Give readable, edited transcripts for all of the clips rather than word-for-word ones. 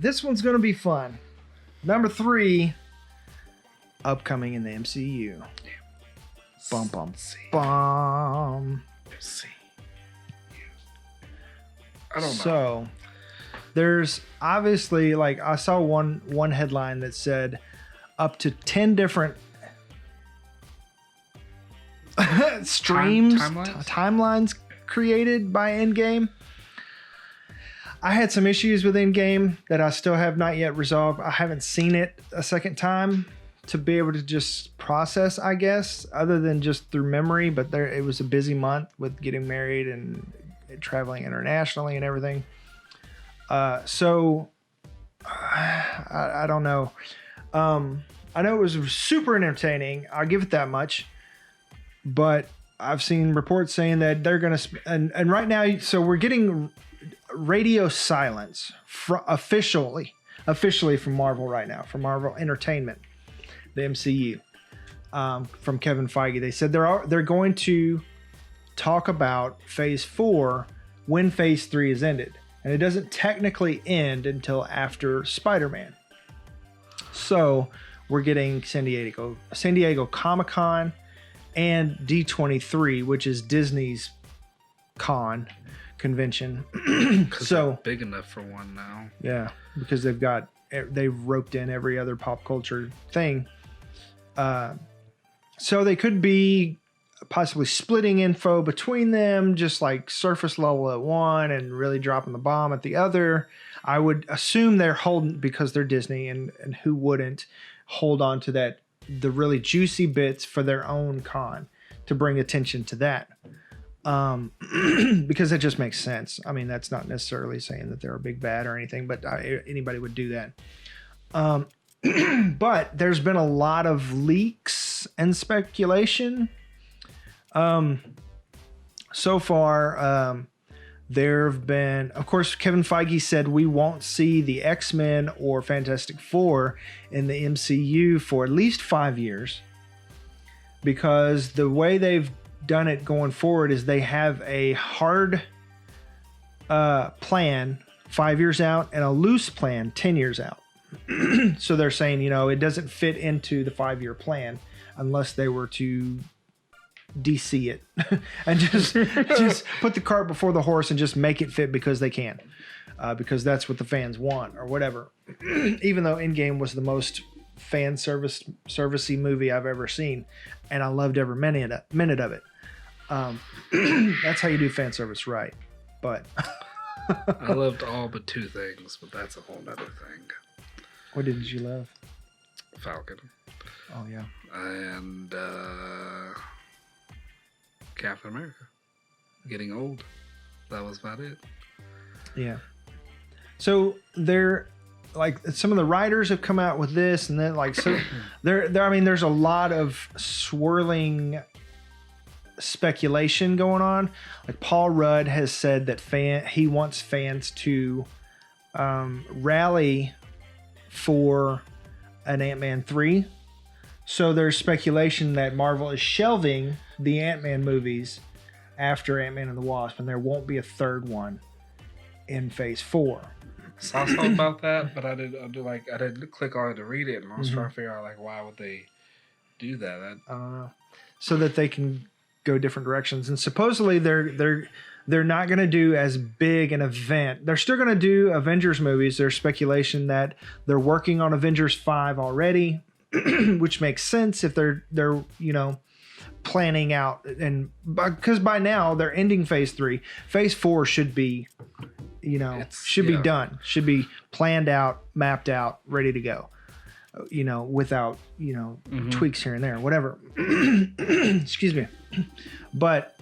this one's going to be fun. Number 3, upcoming in the MCU. Bum, bum, bum. I don't know. So, there's obviously, like, I saw one headline that said up to 10 different timelines created by Endgame. I had some issues with Endgame that I still have not yet resolved. I haven't seen it a second time to be able to just process, I guess, other than just through memory. But it was a busy month with getting married and traveling internationally and everything. So I don't know. I know it was super entertaining. I'll give it that much. But I've seen reports saying that they're going to... And right now, so we're getting radio silence officially from Marvel right now, from Marvel Entertainment, the MCU, from Kevin Feige. They said they're going to talk about Phase 4 when Phase 3 is ended. And it doesn't technically end until after Spider-Man. So we're getting San Diego Comic-Con and D23, which is Disney's convention. So they're big enough for one now. Yeah, because they've roped in every other pop culture thing. So they could be possibly splitting info between them, just like surface level at one and really dropping the bomb at the other. I would assume they're holding, because they're Disney, and who wouldn't hold on to the really juicy bits for their own con to bring attention to that. Because it just makes sense. I mean, that's not necessarily saying that they're a big bad or anything, but anybody would do that. But there's been a lot of leaks and speculation. So far, there have been, of course, Kevin Feige said we won't see the X-Men or Fantastic Four in the MCU for at least 5 years, because the way they've done it going forward is they have a hard plan 5 years out and a loose plan 10 years out. So they're saying, it doesn't fit into the 5-year plan unless they were to DC it and just put the cart before the horse and just make it fit because they can, because that's what the fans want or whatever. Even though Endgame was the most fan servicey movie I've ever seen, and I loved every minute of it. That's how you do fan service right. But I loved all but 2 things, but that's a whole nother thing. What did you love? Falcon. Oh yeah. And Captain America. Getting old. That was about it. Yeah. So they're like, some of the writers have come out with this, and then like, so I mean, there's a lot of swirling speculation going on. Like Paul Rudd has said that he wants fans to rally for an Ant-Man 3. So there's speculation that Marvel is shelving the Ant-Man movies after Ant-Man and the Wasp, and there won't be a third one in Phase 4. Saw something about that, but I didn't click on it to read it, and I was trying to figure out like why would they do that? I don't know. So that they can go different directions, and supposedly they're not going to do as big an event. They're still going to do Avengers movies. There's speculation that they're working on Avengers 5 already, which makes sense if they're planning out, and because by now they're ending Phase 3. Phase 4 should be be done, should be planned out, mapped out, ready to go, without tweaks here and there, whatever. Excuse me. But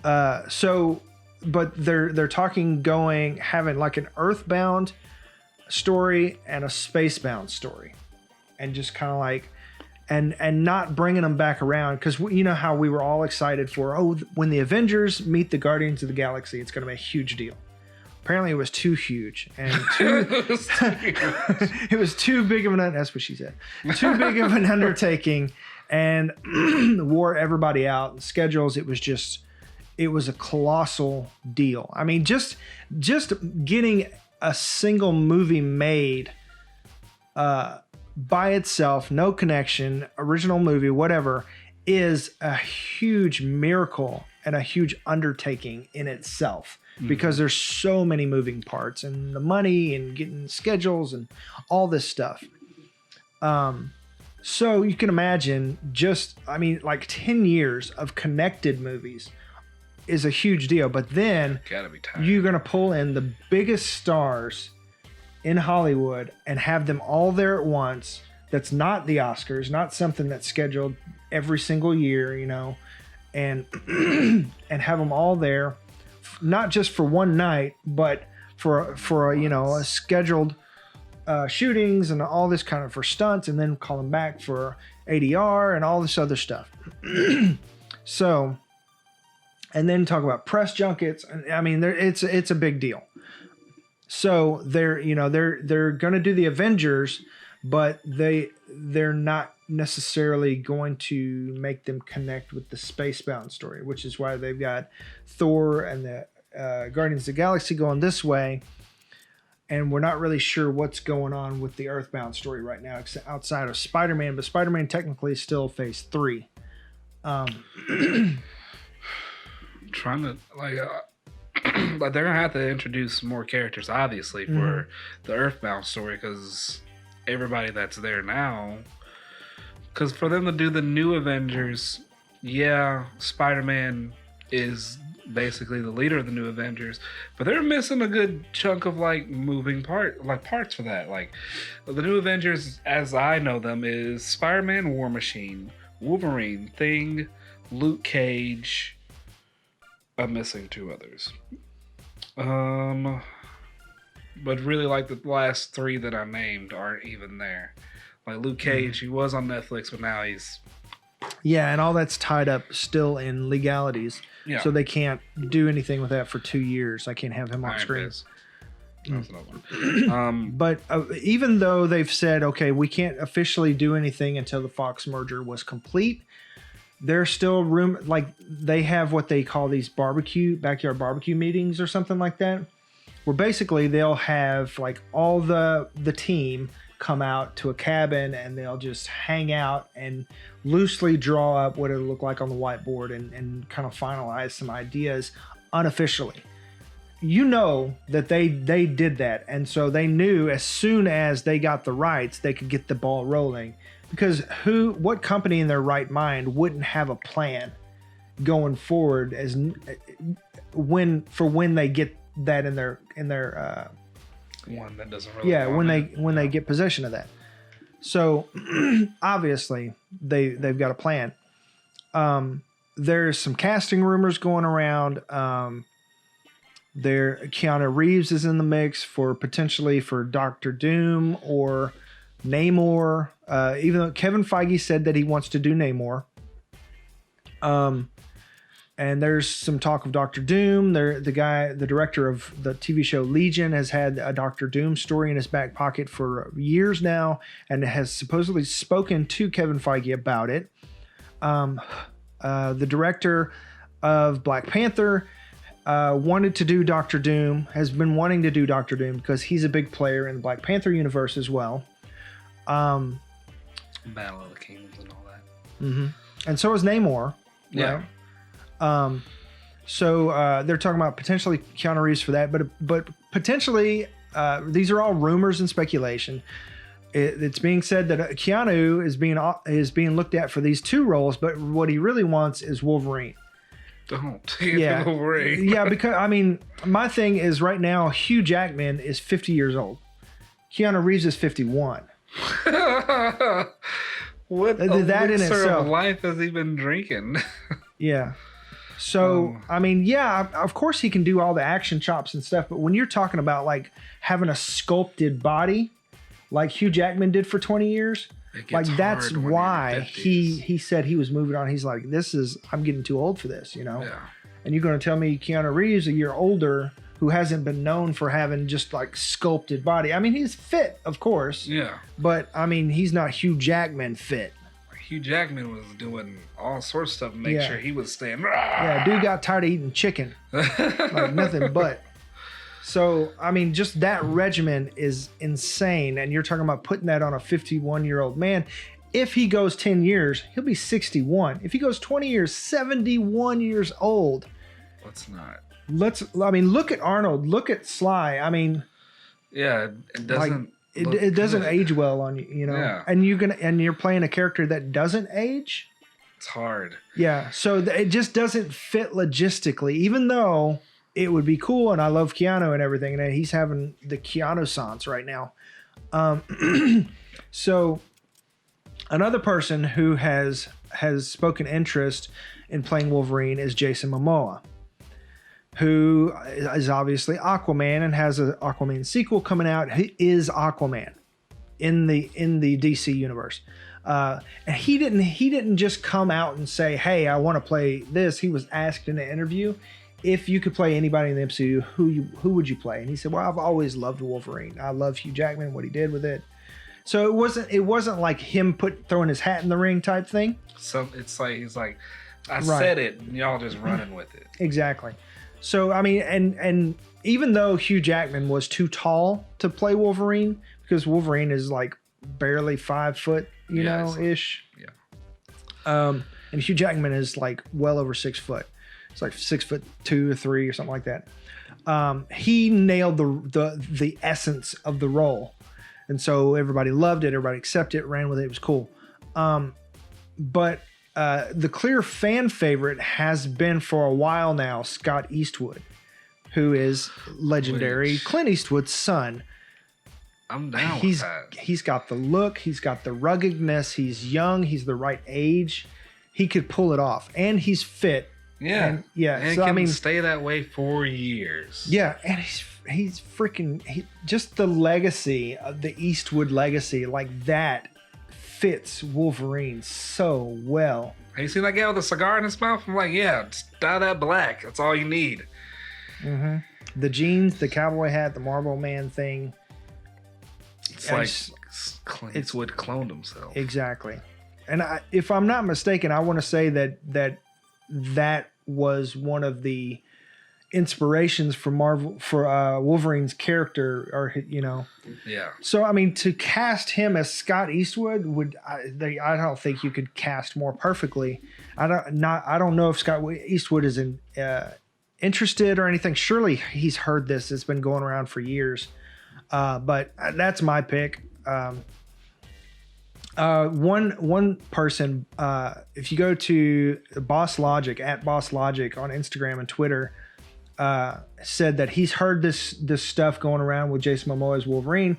but they're talking having like an Earthbound story and a Spacebound story, and just kind of like and not bringing them back around, because you know how we were all excited for, when the Avengers meet the Guardians of the Galaxy, it's going to be a huge deal. Apparently it was too huge, and it was too big of that's what she said, too big of an undertaking, and wore everybody out. And schedules, it was just it was a colossal deal. I mean, just getting a single movie made by itself, no connection, original movie, whatever, is a huge miracle and a huge undertaking in itself, because there's so many moving parts and the money and getting schedules and all this stuff. So you can imagine like 10 years of connected movies is a huge deal. But then you're going to pull in the biggest stars in Hollywood and have them all there at once. That's not the Oscars, not something that's scheduled every single year, you know, and and have them all there, not just for one night, but for a scheduled shootings and all this kind of for stunts, and then call them back for ADR and all this other stuff. So, and then talk about press junkets. I mean, it's a big deal. So they're going to do the Avengers, but they're not necessarily going to make them connect with the Spacebound story, which is why they've got Thor and the Guardians of the Galaxy going this way. And we're not really sure what's going on with the Earthbound story right now, outside of Spider-Man. But Spider-Man technically is still Phase 3. Trying to but they're gonna have to introduce more characters, obviously, for the Earthbound story, because everybody that's there now. Because for them to do the new Avengers, yeah, Spider-Man is basically the leader of the new Avengers, but they're missing a good chunk of moving parts for that. Like the new Avengers, as I know them, is Spider-Man, War Machine, Wolverine, Thing, Luke Cage. I'm missing 2 others. But really, the last 3 that I named aren't even there. Like Luke Cage, he was on Netflix, but now he's... Yeah, and all that's tied up still in legalities. Yeah. So they can't do anything with that for 2 years. I can't have him on screen. That's another one. But even though they've said, okay, we can't officially do anything until the Fox merger was complete, there's still room. Like they have what they call these backyard barbecue meetings or something like that, where basically they'll have all the team come out to a cabin and they'll just hang out and loosely draw up what it'll look like on the whiteboard and kind of finalize some ideas unofficially. You know that they did that, and so they knew as soon as they got the rights, they could get the ball rolling. Because what company in their right mind wouldn't have a plan going forward as when they get that in their one that doesn't really when they get possession of that. So obviously they've got a plan. There's some casting rumors going around. Keanu Reeves is in the mix potentially for Dr. Doom or Namor, even though Kevin Feige said that he wants to do Namor. And there's some talk of Dr. Doom. The director of the TV show Legion has had a Dr. Doom story in his back pocket for years now, and has supposedly spoken to Kevin Feige about it. The director of Black Panther wanted to do Dr. Doom, has been wanting to do Dr. Doom because he's a big player in the Black Panther universe as well. Battle of the Kingdoms and all that. Mm-hmm. And so is Namor. Yeah. Right? So they're talking about potentially Keanu Reeves for that, but potentially these are all rumors and speculation. It's being said that Keanu is being looked at for these 2 roles, but what he really wants is Wolverine. Don't. Yeah. Wolverine. Yeah, because I mean, my thing is right now Hugh Jackman is 50 years old. Keanu Reeves is 51. What that in itself, of life has he been drinking? Yeah. So, I mean, yeah, of course he can do all the action chops and stuff, but when you're talking about having a sculpted body like Hugh Jackman did for 20 years, that's why he said he was moving on. He's like, I'm getting too old for this, Yeah. And you're going to tell me Keanu Reeves, a year older, who hasn't been known for having just sculpted body. I mean, he's fit, of course. Yeah. But I mean, he's not Hugh Jackman fit. Hugh Jackman was doing all sorts of stuff to make sure he was staying. Yeah, dude got tired of eating chicken. Like nothing but. So, I mean, just that regimen is insane. And you're talking about putting that on a 51-year-old man. If he goes 10 years, he'll be 61. If he goes 20 years, 71 years old. Let's not. I mean, look at Arnold. Look at Sly. I mean. Yeah, it doesn't. It doesn't age well on you, you know. Yeah. And you're playing a character that doesn't age. It's hard. Yeah. So it just doesn't fit logistically, even though it would be cool. And I love Keanu and everything. And he's having the Keanu-sance right now. So another person who has spoken interest in playing Wolverine is Jason Momoa, who is obviously Aquaman and has an Aquaman sequel coming out. He is Aquaman in the DC universe. And he didn't just come out and say, "Hey, I want to play this." He was asked in an interview if you could play anybody in the MCU, who would you play? And he said, "Well, I've always loved Wolverine. I love Hugh Jackman, what he did with it." So it wasn't like him throwing his hat in the ring type thing. So it's like he's like, I said it, and y'all just running with it. Exactly. So I mean, and even though Hugh Jackman was too tall to play Wolverine, because Wolverine is like barely 5 foot, ish. Yeah. And Hugh Jackman is like well over 6 foot. It's like 6'2" or 3" or something like that. He nailed the essence of the role. And so everybody loved it. Everybody accepted it, ran with it. It was cool. But the clear fan favorite has been for a while now Scott Eastwood, who is legendary Clint Eastwood's son. I'm down with that. He's got the look. He's got the ruggedness. He's young. He's the right age. He could pull it off. And he's fit. Yeah. And so, can stay that way for years. Yeah. And he's freaking, just the legacy of the Eastwood legacy, like that fits Wolverine so well. Hey, you see that guy with a cigar in his mouth? I'm like, yeah, just dye that black. That's all you need. Mm-hmm. The jeans, the cowboy hat, the Marlboro Man thing. It's like Clint Eastwood cloned himself. Exactly. And if I'm not mistaken, I want to say that was one of the inspirations for Wolverine's character, or Yeah. So I mean, to cast him as Scott Eastwood I don't think you could cast more perfectly. I don't know if Scott Eastwood is interested or anything. Surely he's heard this. It's been going around for years. But that's my pick. One person, if you go to Boss Logic @Boss Logic on Instagram and Twitter, said that he's heard this stuff going around with Jason Momoa as Wolverine,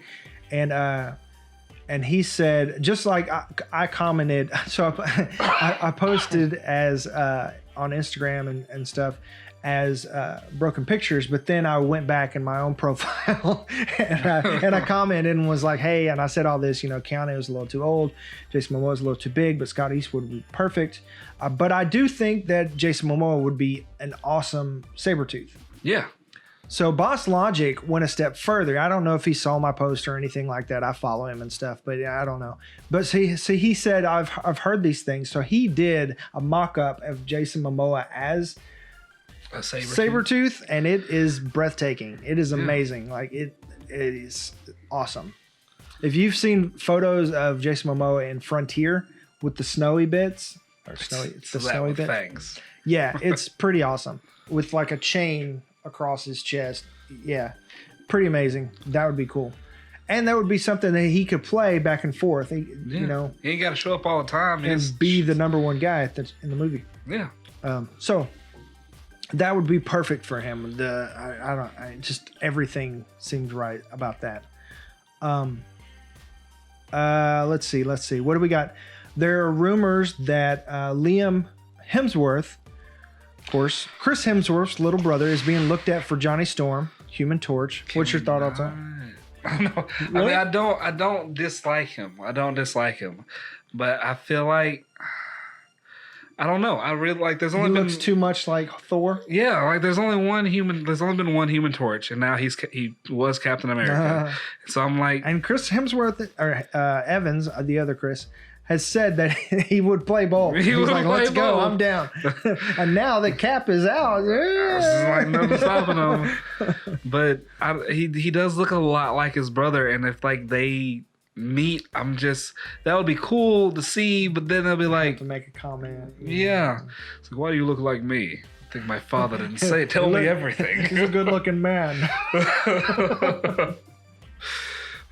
and he said, just like I commented, so I posted as on Instagram and stuff as broken pictures, but then I went back in my own profile and I commented and was like, hey, and I said all this, Keanu is a little too old, Jason Momoa is a little too big, but Scott Eastwood would be perfect. But I do think that Jason Momoa would be an awesome Sabretooth. Yeah. So Boss Logic went a step further. I don't know if he saw my post or anything like that. I follow him and stuff, but I don't know. But he said, I've heard these things. So he did a mock-up of Jason Momoa as a Sabretooth, and it is breathtaking. It is amazing. Like it is awesome. If you've seen photos of Jason Momoa in Frontier with the snowy bits, snowy bit. Fangs. Yeah, it's pretty awesome. With like a chain across his chest. Yeah, pretty amazing. That would be cool. And that would be something that he could play back and forth. He ain't got to show up all the time and be the number one guy in the movie. Yeah. So that would be perfect for him. Just everything seems right about that. Let's see. What do we got? There are rumors that Liam Hemsworth, of course, Chris Hemsworth's little brother, is being looked at for Johnny Storm, Human Torch. What's your thought on that? I know. Really? I mean, I don't dislike him. But I feel like, I don't know. I really like. There's only looks too much like Thor. Yeah, like there's only been one Human Torch, and now he was Captain America. So I'm like, and Chris Hemsworth or Evans, the other Chris, has said that he would play both. He's like, let's go, I'm down. And now that Cap is out, it's like nothing stopping him. But he does look a lot like his brother, and if like they meet, that would be cool to see. But then they'll be like, to make a comment. Yeah, it's like, why do you look like me? I think my father didn't tell me everything. He's a good-looking man.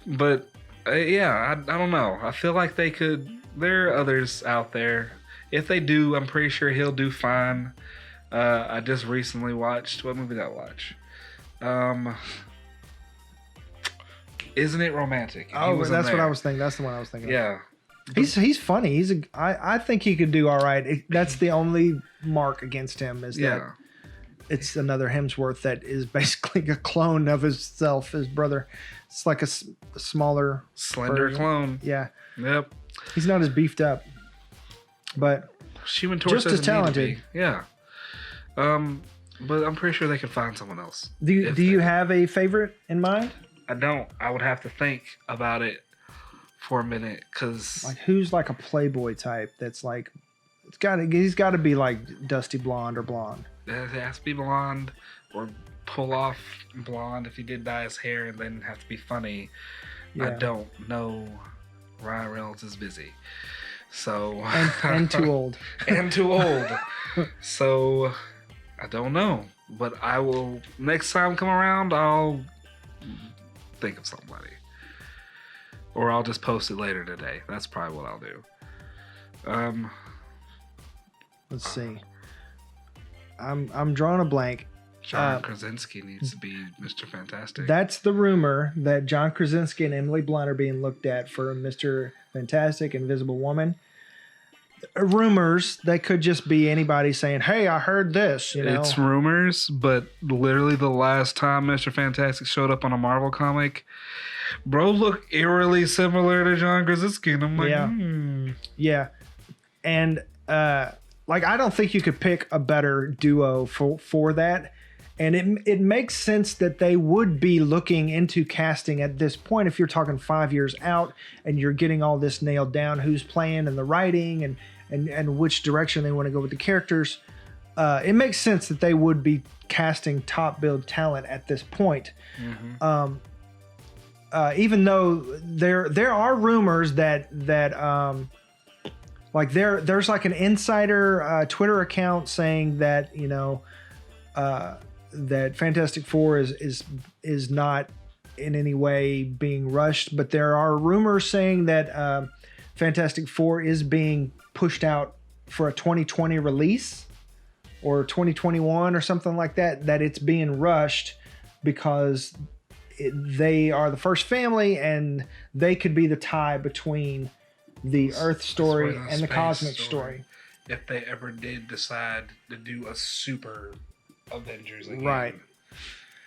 But I don't know. I feel like they could. There are others out there. If they do, I'm pretty sure he'll do fine. I just recently watched. What movie did I watch? Isn't It Romantic? That's what I was thinking. That's the one I was thinking. Yeah. He's funny. I think he could do all right. That's the only mark against him is that it's another Hemsworth that is basically a clone of himself, his brother. It's like a smaller, slender clone. Yeah. Yep. He's not as beefed up, but Human Torch just as talented. Yeah. But I'm pretty sure they could find someone else. Do you have a favorite in mind? I don't. I would have to think about it for a minute, because like who's like a Playboy type that's like he's got to be like dusty blonde or blonde. It has to be blonde or pull off blonde if he did dye his hair and then have to be funny. Yeah. I don't know. Ryan Reynolds is busy, so and too old. And too old. So I don't know, but I will next time come around. I'll think of somebody, or I'll just post it later today. That's probably what I'll do. Let's see. I'm drawing a blank. John Krasinski needs to be Mr. Fantastic. That's the rumor that John Krasinski and Emily Blunt are being looked at for Mr. Fantastic, Invisible Woman. Rumors that could just be anybody saying, "Hey, I heard this." You know, it's rumors, but literally the last time Mr. Fantastic showed up on a Marvel comic, bro looked eerily similar to John Krasinski, and I'm like, yeah, and like I don't think you could pick a better duo for that. And it makes sense that they would be looking into casting at this point if you're talking 5 years out and you're getting all this nailed down, who's playing and the writing and which direction they want to go with the characters. It makes sense that they would be casting top build talent at this point. Mm-hmm. Even though there are rumors that like there's like an insider Twitter account saying that that Fantastic Four is not in any way being rushed, but there are rumors saying that Fantastic Four is being pushed out for a 2020 release or 2021 or something like that, that it's being rushed because they are the first family and they could be the tie between the Earth story and the cosmic story. If they ever did decide to do a super Avengers again. Right.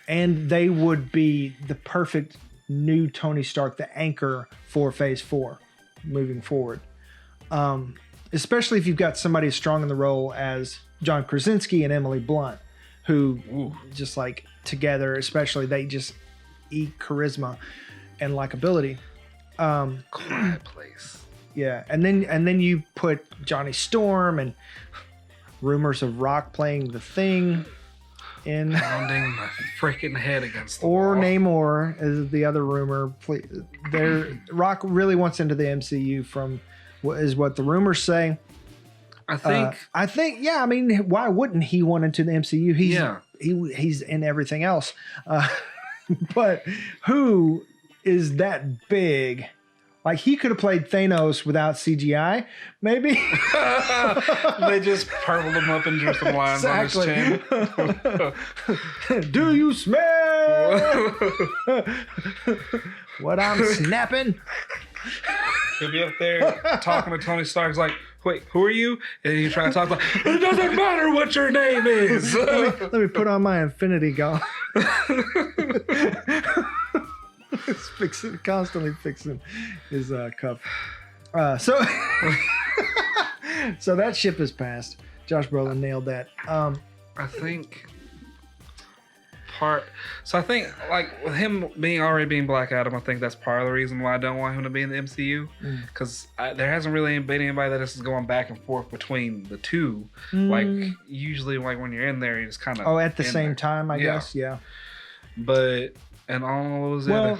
And they would be the perfect new Tony Stark, the anchor for Phase 4 moving forward. Especially if you've got somebody as strong in the role as John Krasinski and Emily Blunt, who just like together, especially they just eat charisma and likability. Quiet Place. Yeah. And then you put Johnny Storm and rumors of Rock playing the Thing. Pounding my freaking head against the or wall. Namor is the other rumor. Rock really wants into the MCU from what is what the rumors say. I think. Yeah. I mean, why wouldn't he want into the MCU? He's in everything else. But who is that big? Like he could have played Thanos without CGI, maybe. They just purpled him up and drew some lines on his chin. Do you smell what I'm snapping? He'll be up there talking to Tony Stark. He's like, "Wait, who are you?" And he's trying to talk like, "It doesn't matter what your name is." Let me put on my Infinity Gauntlet. Constantly fixing his cuff. So that ship has passed. Josh Brolin nailed that. I think part. So I think, like, with him already being Black Adam, I think that's part of the reason why I don't want him to be in the MCU. Because there hasn't really been anybody that is going back and forth between the two. Like, usually, like, when you're in there, you just kind of... Oh, at the same time, I guess, yeah. But, and all those yeah.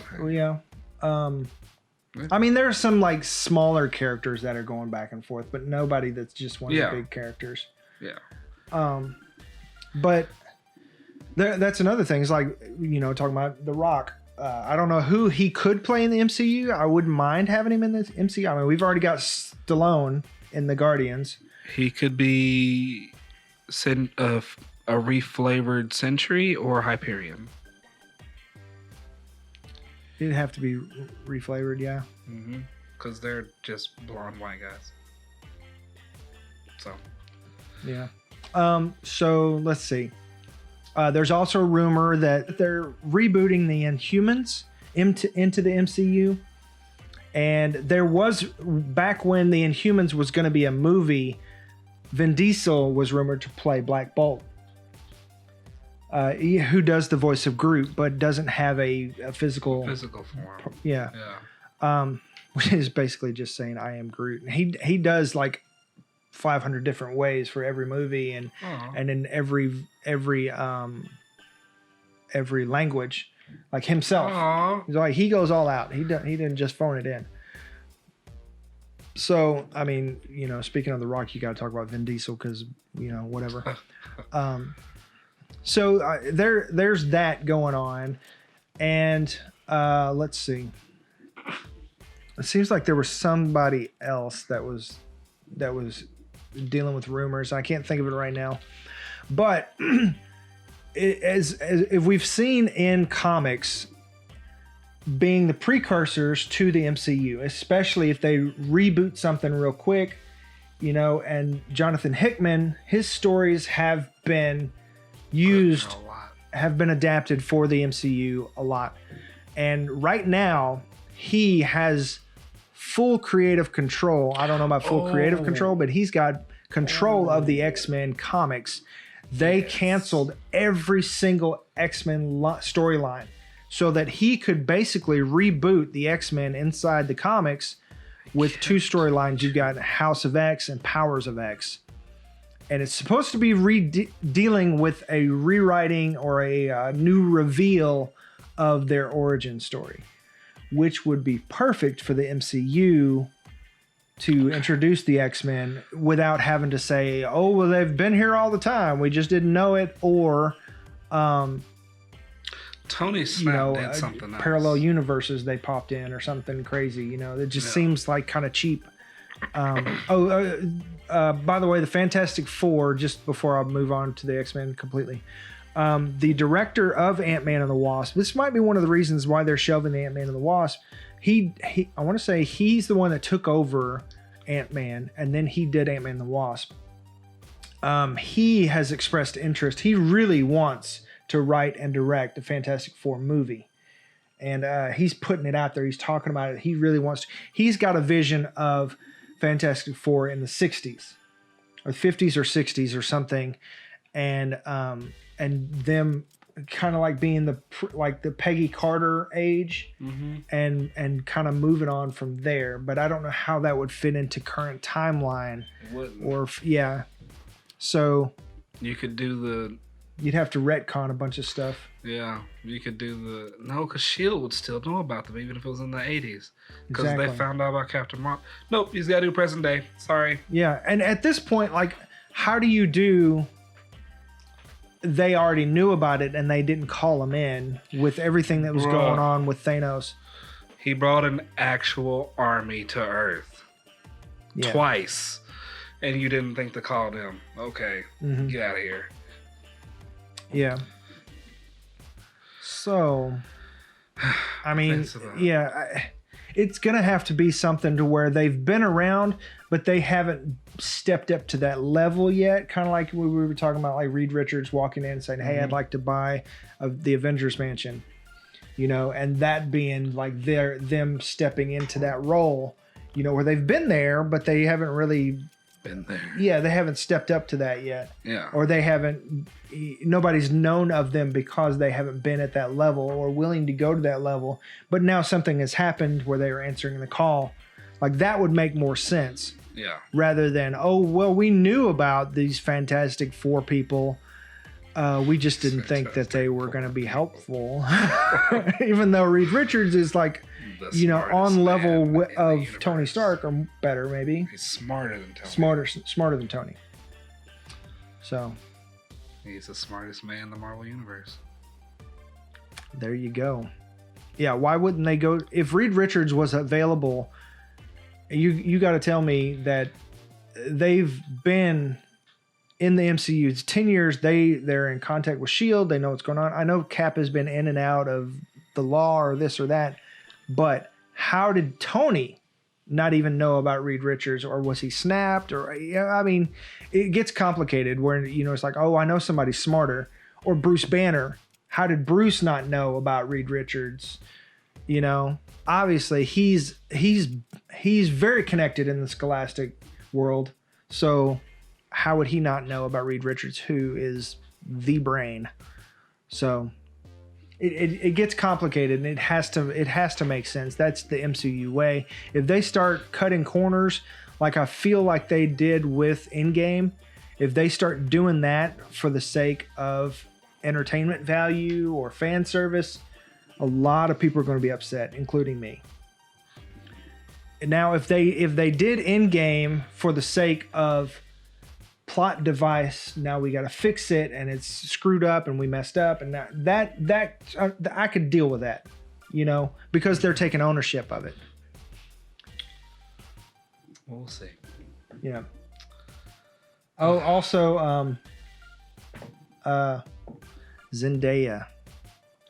I mean, there's some, like, smaller characters that are going back and forth, but nobody that's just one of the big characters. Yeah. But that's another thing. It's like, you know, talking about The Rock. I don't know who he could play in the MCU. I wouldn't mind having him in the MCU. I mean, we've already got Stallone in the Guardians. He could be a reflavored Sentry or Hyperion. It'd have to be reflavored, yeah. Because they're just blonde white guys. So. Yeah. So let's see. There's also a rumor that they're rebooting the Inhumans into the MCU. And there was, back when the Inhumans was going to be a movie, Vin Diesel was rumored to play Black Bolt. Who does the voice of Groot, but doesn't have a physical form. Yeah. Which is basically just saying I am Groot. And he does like 500 different ways for every movie and in every language, like himself. He's like, he goes all out. He didn't just phone it in. So I mean, you know, speaking of The Rock, you got to talk about Vin Diesel because, you know, whatever. So there's that going on, and let's see. It seems like there was somebody else that was dealing with rumors. I can't think of it right now, but as if we've seen in comics, being the precursors to the MCU, especially if they reboot something real quick, you know. And Jonathan Hickman, his stories have been used, have been adapted for the MCU a lot, and right now he has full creative control. I don't know about full creative control, but he's got control of the X-Men comics. They canceled every single X-Men storyline so that he could basically reboot the X-Men inside the comics with two storylines. You've got House of X and Powers of X. And it's supposed to be dealing with a rewriting or a new reveal of their origin story, which would be perfect for the MCU to introduce the X-Men without having to say, oh, well, they've been here all the time, we just didn't know it, or Tony Snap did something else. Parallel universes they popped in or something crazy. You know, it just seems like kind of cheap. By the way, the Fantastic Four, just before I move on to the X-Men completely, the director of Ant-Man and the Wasp, this might be one of the reasons why they're shelving the Ant-Man and the Wasp. I want to say he's the one that took over Ant-Man, and then he did Ant-Man and the Wasp. He has expressed interest. He really wants to write and direct a Fantastic Four movie. And he's putting it out there. He's talking about it. He really wants to. He's got a vision of Fantastic Four in the 60s or 50s or 60s or something. And them kind of like being the Peggy Carter age, and kind of moving on from there. But I don't know how that would fit into current timeline. So you could do you'd have to retcon a bunch of stuff. Yeah, you could do because S.H.I.E.L.D. would still know about them even if it was in the 80s. Because they found out about Captain Marvel. Nope, he's got to do present day. Sorry. Yeah, and at this point, like, how do you do... They already knew about it and they didn't call him in with everything that was going on with Thanos. He brought an actual army to Earth. Twice. And you didn't think to call him. Okay, get out of here. Yeah. So, I mean, it's going to have to be something to where they've been around, but they haven't stepped up to that level yet. Kind of like we were talking about, like Reed Richards walking in and saying, hey, I'd like to buy the Avengers Mansion, you know, and that being like them stepping into that role, you know, where they've been there, but they haven't really been there. Yeah, they haven't stepped up to that yet. Yeah. Or they haven't, nobody's known of them because they haven't been at that level or willing to go to that level. But now something has happened where they are answering the call. Like that would make more sense. Yeah. Rather than, oh, well, we knew about these Fantastic Four people. We just didn't think that they were going to be helpful. Even though Reed Richards is like, on level of Tony Stark or better, maybe. He's smarter than Tony. Smarter than Tony. So. He's the smartest man in the Marvel Universe. There you go. Yeah, why wouldn't they go? If Reed Richards was available, you got to tell me that they've been in the MCU. It's 10 years. They're in contact with S.H.I.E.L.D. They know what's going on. I know Cap has been in and out of the law or this or that. But how did Tony not even know about Reed Richards, or was he snapped? Or I mean, it gets complicated where it's like, oh, I know somebody smarter. Or Bruce Banner. How did Bruce not know about Reed Richards? Obviously he's very connected in the Scholastic world. So how would he not know about Reed Richards, who is the brain? So. It gets complicated, and it has to make sense. That's the MCU way. If they start cutting corners, like I feel like they did with Endgame, if they start doing that for the sake of entertainment value or fan service, a lot of people are going to be upset, including me. Now, if they did Endgame for the sake of plot device, now we got to fix it, and it's screwed up, and we messed up, and that I could deal with that, because they're taking ownership of it. We'll see. Yeah. Oh, also, Zendaya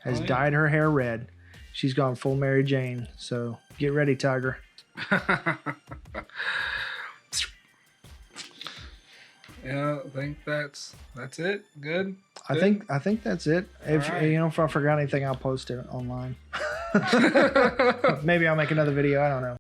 has dyed her hair red. She's gone full Mary Jane. So get ready, Tiger. Yeah, I think that's it. Good. I think that's it. If right. if I forgot anything, I'll post it online. Maybe I'll make another video. I don't know.